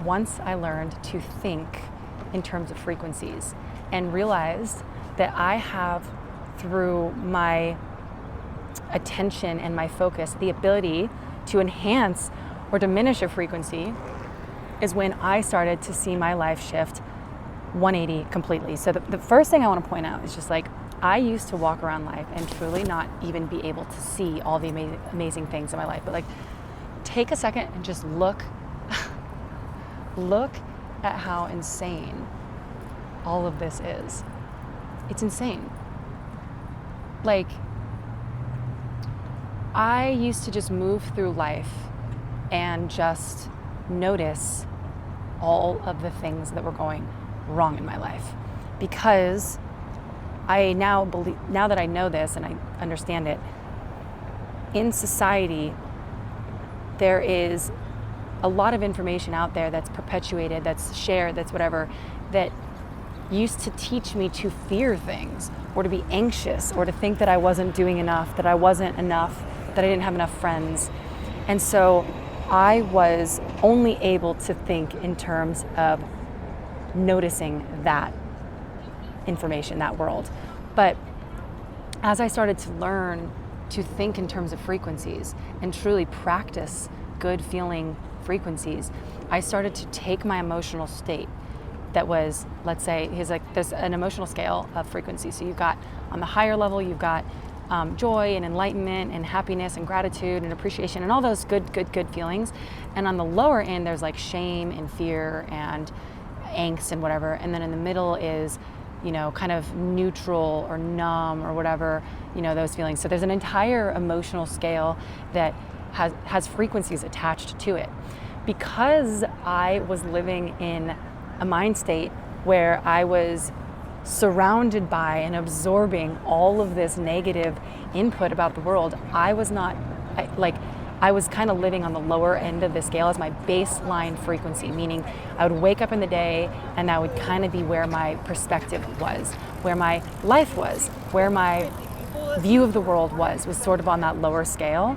once I learned to think in terms of frequencies and realized that I have, through my attention and my focus, the ability to enhance or diminish a frequency, is when I started to see my life shift 180 completely. So the first thing I want to point out is just like, I used to walk around life and truly not even be able to see all the amazing things in my life. But like, take a second and just look at how insane all of this is. It's insane. Like, I used to just move through life and just notice all of the things that were going wrong in my life, because I now believe, now that I know this and I understand it, in society there is a lot of information out there that's perpetuated, that's shared, that's whatever, that used to teach me to fear things or to be anxious or to think that I wasn't doing enough, that I wasn't enough, that I didn't have enough friends. And so I was only able to think in terms of noticing that information, that world. But as I started to learn to think in terms of frequencies and truly practice good feeling frequencies, I started to take my emotional state that was, let's say, there's an emotional scale of frequency. So you've got, on the higher level, you've got joy and enlightenment and happiness and gratitude and appreciation and all those good feelings. And on the lower end, there's like shame and fear and angst and whatever. And then in the middle is, kind of neutral or numb or whatever, those feelings. So there's an entire emotional scale that has frequencies attached to it. Because I was living in a mind state where I was surrounded by and absorbing all of this negative input about the world, I was kind of living on the lower end of the scale as my baseline frequency, meaning I would wake up in the day and that would kind of be where my perspective was, where my life was, where my view of the world was sort of on that lower scale.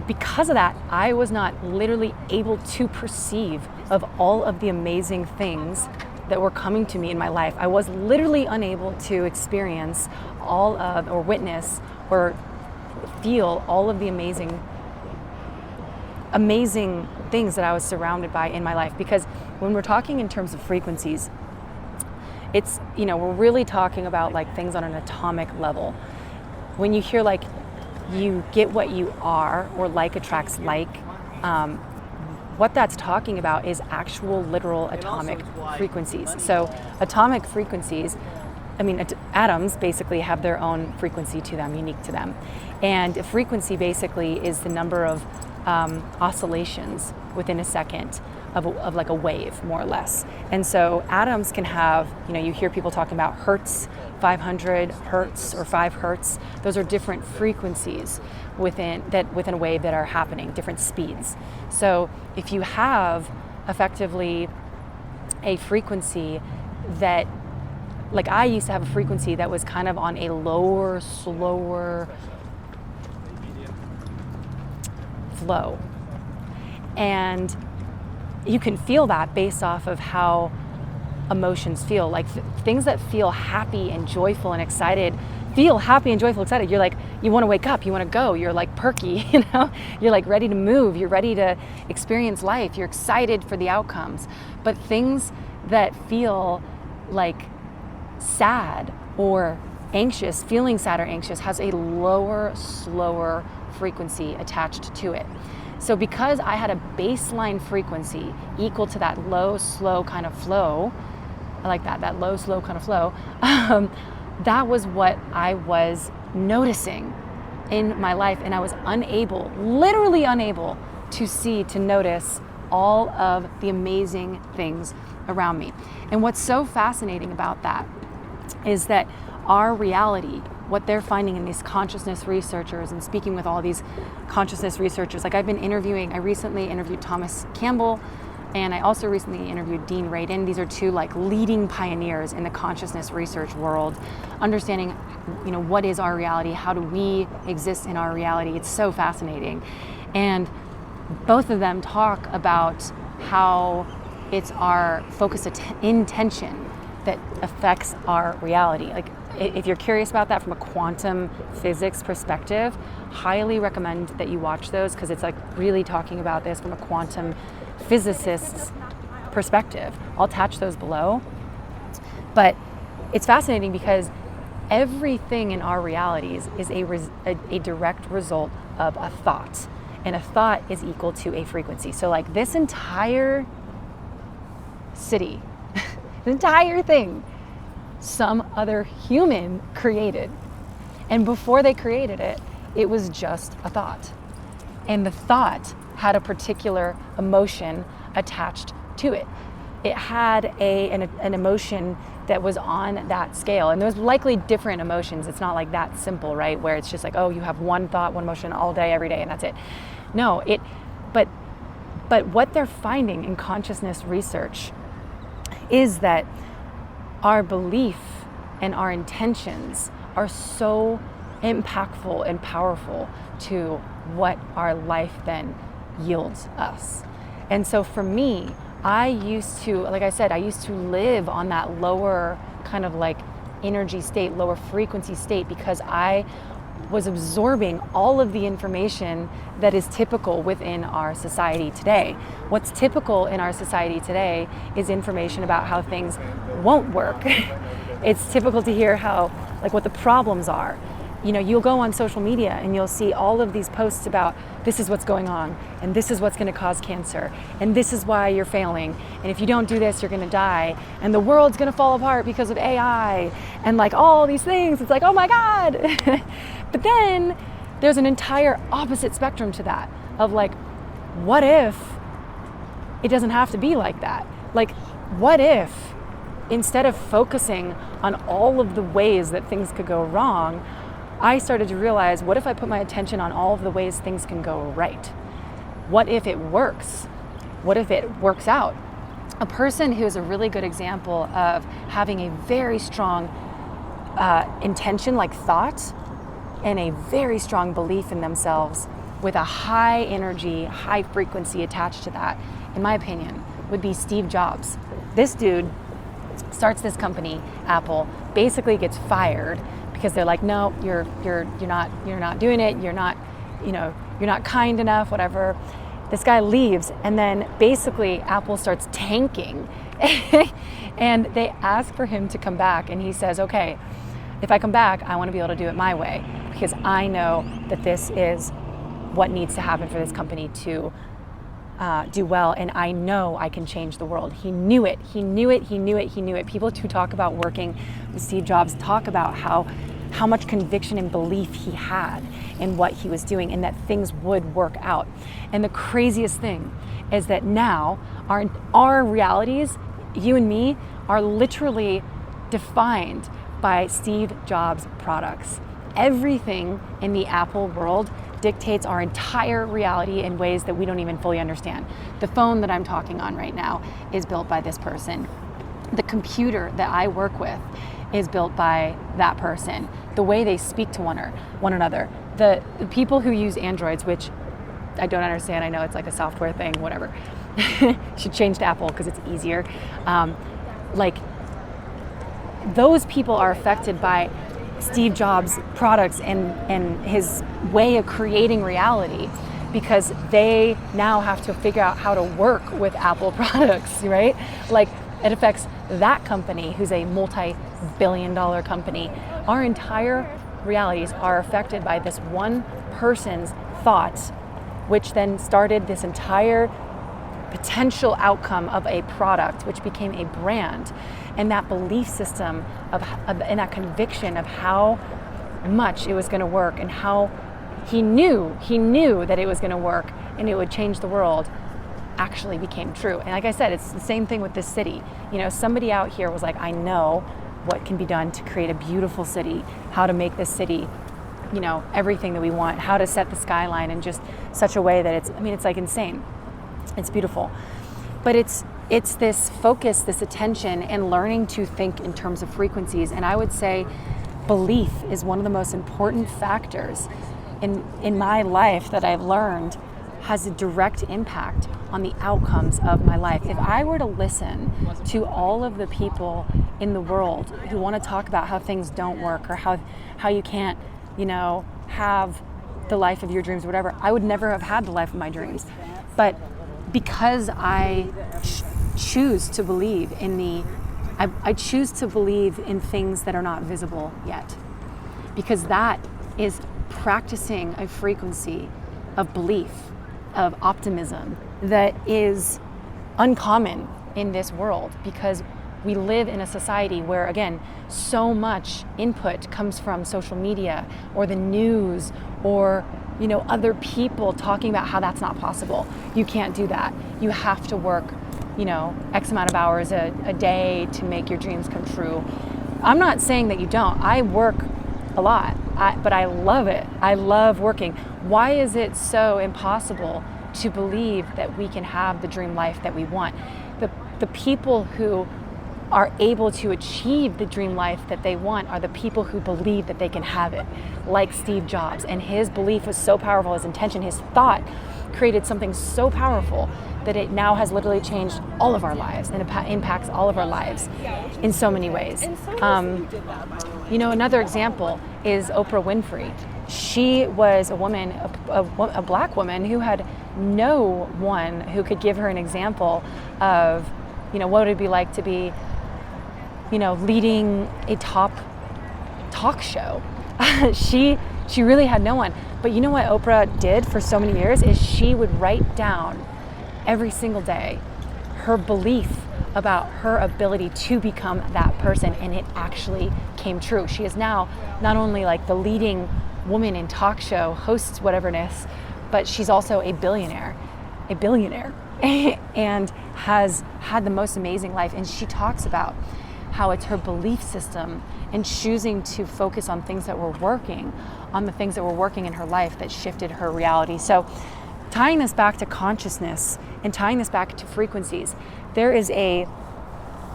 Because of that, I was not literally able to perceive of all of the amazing things that were coming to me in my life. I was literally unable to experience all of, or witness, or feel all of the amazing things that I was surrounded by in my life. Because when we're talking in terms of frequencies, it's, we're really talking about like things on an atomic level. When you hear like, you get what you are, or like attracts like, what that's talking about is actual literal atomic frequencies. So atomic frequencies, atoms basically have their own frequency to them, unique to them. And a frequency basically is the number of oscillations within a second of like a wave, more or less. And so atoms can have, you hear people talking about hertz, 500 hertz or 5 hertz. Those are different frequencies within a wave that are happening, different speeds. So if you have effectively a frequency that, like I used to have a frequency that was kind of on a lower, slower flow. And you can feel that based off of how emotions feel. Like things that feel happy and joyful and excited feel happy and joyful, excited. You're like, you want to wake up, you want to go, you're like perky, you're like ready to move, you're ready to experience life, you're excited for the outcomes. But things that feel like sad or anxious, feeling sad or anxious, has a lower, slower frequency attached to it. So because I had a baseline frequency equal to that low, slow kind of flow, I like that low, slow kind of flow, that was what I was noticing in my life. And I was literally unable to notice all of the amazing things around me. And what's so fascinating about that is that our reality, what they're finding in these consciousness researchers and speaking with all these consciousness researchers, like I recently interviewed Thomas Campbell, and I also recently interviewed Dean Radin. These are two like leading pioneers in the consciousness research world, understanding, what is our reality? How do we exist in our reality? It's so fascinating. And both of them talk about how it's our focused intention that affects our reality. Like, if you're curious about that from a quantum physics perspective, highly recommend that you watch those, because it's like really talking about this from a quantum physicist's perspective. I'll attach those below. But it's fascinating because everything in our realities is a direct result of a thought. And a thought is equal to a frequency. So like this entire city, the entire thing, some other human created. And before they created it, it was just a thought. And the thought had a particular emotion attached to it. It had an emotion that was on that scale. And there's likely different emotions. It's not like that simple, right? Where it's just like, oh, you have one thought, one emotion all day, every day, and that's it. No, but what they're finding in consciousness research is that our belief and our intentions are so impactful and powerful to what our life then yields us. And so for me, I used to, like I said, I used to live on that lower kind of like energy state, lower frequency state, because I was absorbing all of the information that is typical within our society today. What's typical in our society today is information about how things won't work. It's typical to hear how, like, what the problems are. You know, you'll go on social media and you'll see all of these posts about this is what's going on, and this is what's going to cause cancer, and this is why you're failing, and if you don't do this, you're going to die, and the world's going to fall apart because of AI, and like all these things. It's like, oh my God. But then there's an entire opposite spectrum to that of like, what if it doesn't have to be like that? Like, what if instead of focusing on all of the ways that things could go wrong, I started to realize, what if I put my attention on all of the ways things can go right? What if it works? What if it works out? A person who is a really good example of having a very strong intention, like thought, and a very strong belief in themselves with a high energy, high frequency attached to that, in my opinion, would be Steve Jobs. This dude starts this company, Apple, basically gets fired because they're like, no, you're not doing it. You're not kind enough, whatever. This guy leaves, and then basically Apple starts tanking. And they ask for him to come back, and he says, okay, if I come back, I want to be able to do it my way, because I know that this is what needs to happen for this company to do well, and I know I can change the world. He knew it. People who talk about working with Steve Jobs talk about how much conviction and belief he had in what he was doing, and that things would work out. And the craziest thing is that now our realities, you and me, are literally defined by Steve Jobs' products. Everything in the Apple world dictates our entire reality in ways that we don't even fully understand. The phone that I'm talking on right now is built by this person. The computer that I work with is built by that person. The way they speak to one another. The people who use Androids, which I don't understand, I know it's like a software thing, whatever. Should change to Apple because it's easier. Those people are affected by Steve Jobs' products and his way of creating reality, because they now have to figure out how to work with Apple products, right? Like, it affects that company, who's a multi-billion-dollar company. Our entire realities are affected by this one person's thoughts, which then started this entire potential outcome of a product, which became a brand. And that belief system and that conviction of how much it was going to work, and how he knew that it was going to work and it would change the world, actually became true. And like I said, it's the same thing with this city. You know, somebody out here was like, I know what can be done to create a beautiful city, how to make this city, you know, everything that we want, how to set the skyline in just such a way that it's like insane. It's beautiful. But it's this focus, this attention, and learning to think in terms of frequencies. And I would say belief is one of the most important factors in my life that I've learned has a direct impact on the outcomes of my life. If I were to listen to all of the people in the world who want to talk about how things don't work or how you can't, have the life of your dreams or whatever, I would never have had the life of my dreams. But because I choose to believe in I choose to believe in things that are not visible yet, because that is practicing a frequency of belief, of optimism that is uncommon in this world, because we live in a society where, again, so much input comes from social media or the news or other people talking about how that's not possible. You can't do that. You have to work X amount of hours a day to make your dreams come true. I'm not saying that you don't. I work a lot, but I love it. I love working. Why is it so impossible to believe that we can have the dream life that we want? The people who are able to achieve the dream life that they want are the people who believe that they can have it, like Steve Jobs. And his belief was so powerful, his intention, his thought created something so powerful that it now has literally changed all of our lives and impacts all of our lives in so many ways. Another example is Oprah Winfrey. She was a woman, a black woman, who had no one who could give her an example of, what would it be like to be, leading a top talk show. She really had no one. But you know what Oprah did for so many years is she would write down every single day her belief about her ability to become that person, and it actually came true. She is now not only like the leading woman in talk show hosts whateverness, but she's also a billionaire and has had the most amazing life. And she talks about how it's her belief system and choosing to focus on things that were working, on the things that were working in her life that shifted her reality. So tying this back to consciousness and tying this back to frequencies, there is an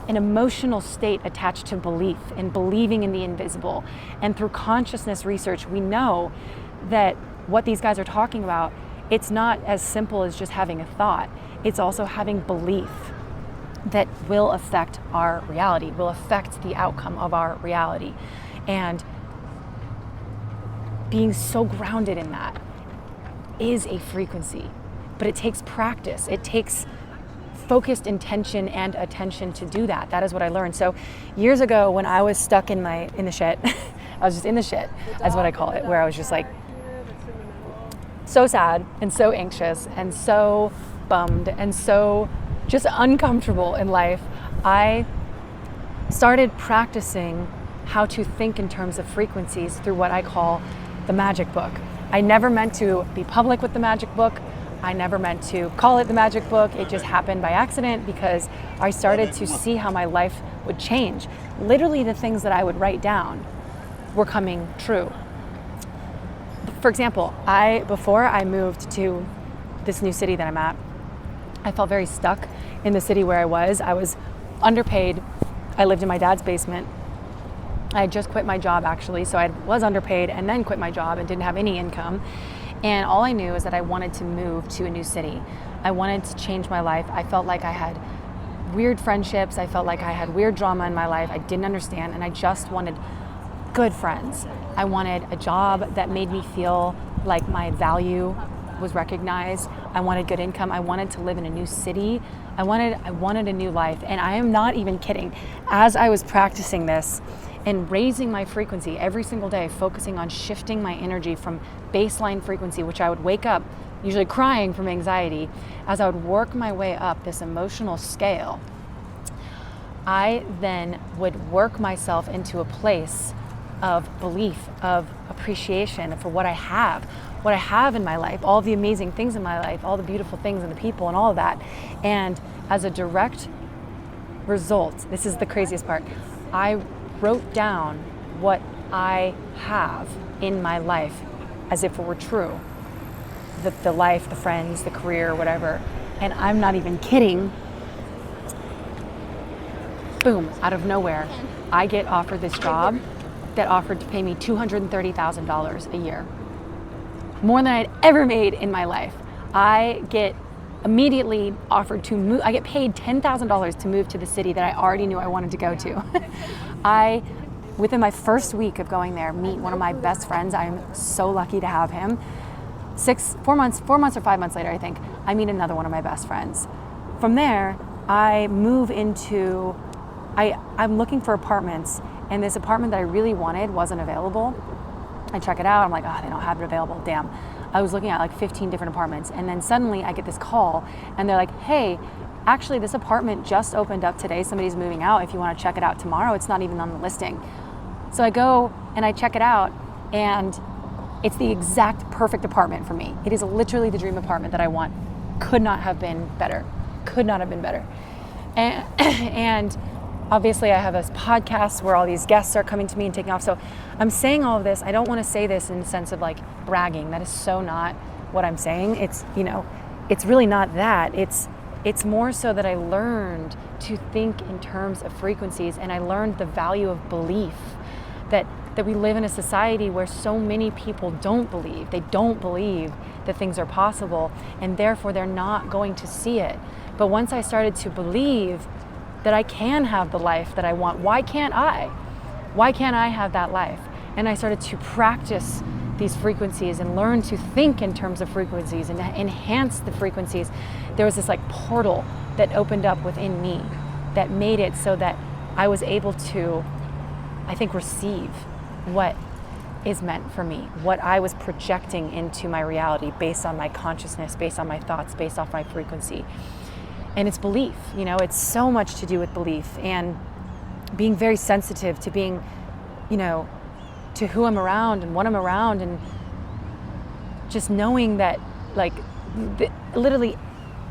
emotional state attached to belief and believing in the invisible. And through consciousness research, we know that what these guys are talking about, it's not as simple as just having a thought. It's also having belief that will affect our reality, will affect the outcome of our reality. And being so grounded in that is a frequency, but it takes practice. It takes focused intention and attention to do that. That is what I learned. So years ago when I was stuck in the shit, I was just in the shit, that's what I call it, where I was just like so sad and so anxious and so bummed and so just uncomfortable in life. I started practicing how to think in terms of frequencies through what I call the magic book. I never meant to be public with the magic book. I never meant to call it the magic book. It just happened by accident because I started to see how my life would change. Literally the things that I would write down were coming true. For example, before I moved to this new city that I'm at, I felt very stuck in the city where I was. I was underpaid. I lived in my dad's basement. I had just quit my job actually, so I was underpaid and then quit my job and didn't have any income. And all I knew is that I wanted to move to a new city. I wanted to change my life. I felt like I had weird friendships. I felt like I had weird drama in my life. I didn't understand, and I just wanted good friends. I wanted a job that made me feel like my value was recognized. I wanted good income. I wanted to live in a new city. I wanted a new life. And I am not even kidding. As I was practicing this and raising my frequency every single day, focusing on shifting my energy from baseline frequency, which I would wake up usually crying from anxiety, as I would work my way up this emotional scale, I then would work myself into a place of belief, of appreciation for what I have in my life, all the amazing things in my life, all the beautiful things and the people and all of that. And as a direct result, this is the craziest part, I wrote down what I have in my life as if it were true. The life, the friends, the career, whatever. And I'm not even kidding. Boom, out of nowhere, I get offered this job that offered to pay me $230,000 a year. More than I'd ever made in my life. I get immediately offered to move. I get paid $10,000 to move to the city that I already knew I wanted to go to. Within my first week of going there, meet one of my best friends. I'm so lucky to have him. 4 months or 5 months later, I think, I meet another one of my best friends. From there, I move into, I'm looking for apartments, and this apartment that I really wanted wasn't available. I check it out, I'm like, oh, they don't have it available, damn. I was looking at like 15 different apartments, and then suddenly I get this call, and they're like, hey, actually this apartment just opened up today, somebody's moving out, if you want to check it out tomorrow, it's not even on the listing. So I go and I check it out, and it's the exact perfect apartment for me. It is literally the dream apartment that I want. Could not have been better. And obviously I have this podcast where all these guests are coming to me and taking off. So I'm saying all of this. I don't want to say this in the sense of like bragging. That is so not what I'm saying. It's, it's really not that. It's more so that I learned to think in terms of frequencies, and I learned the value of belief. That we live in a society where so many people don't believe. They don't believe that things are possible, and therefore they're not going to see it. But once I started to believe that I can have the life that I want, why can't I? Why can't I have that life? And I started to practice these frequencies and learn to think in terms of frequencies and enhance the frequencies. There was this like portal that opened up within me that made it so that I was able to, I think, receive what is meant for me, what I was projecting into my reality based on my consciousness, based on my thoughts, based off my frequency. And it's belief, it's so much to do with belief and being very sensitive to being, to who I'm around and what I'm around, and just knowing that like literally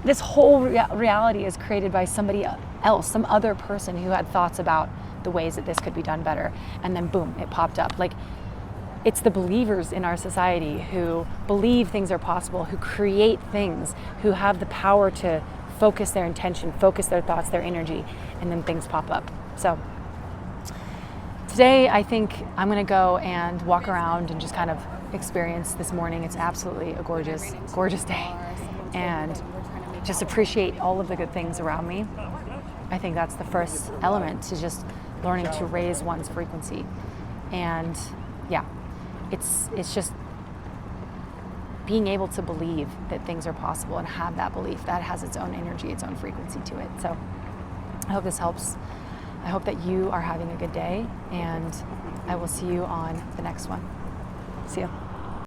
this whole reality is created by somebody else, some other person who had thoughts about the ways that this could be done better, and then boom, it popped up. Like, it's the believers in our society who believe things are possible, who create things, who have the power to focus their intention, focus their thoughts, their energy, and then things pop up. So today I think I'm gonna go and walk around and just kind of experience this morning. It's absolutely a gorgeous, gorgeous day, and just appreciate all of the good things around me. I think that's the first element to just learning to raise one's frequency. And yeah, it's just being able to believe that things are possible and have that belief that has its own energy, its own frequency to it. So I hope this helps. I hope that you are having a good day, and I will see you on the next one. See you.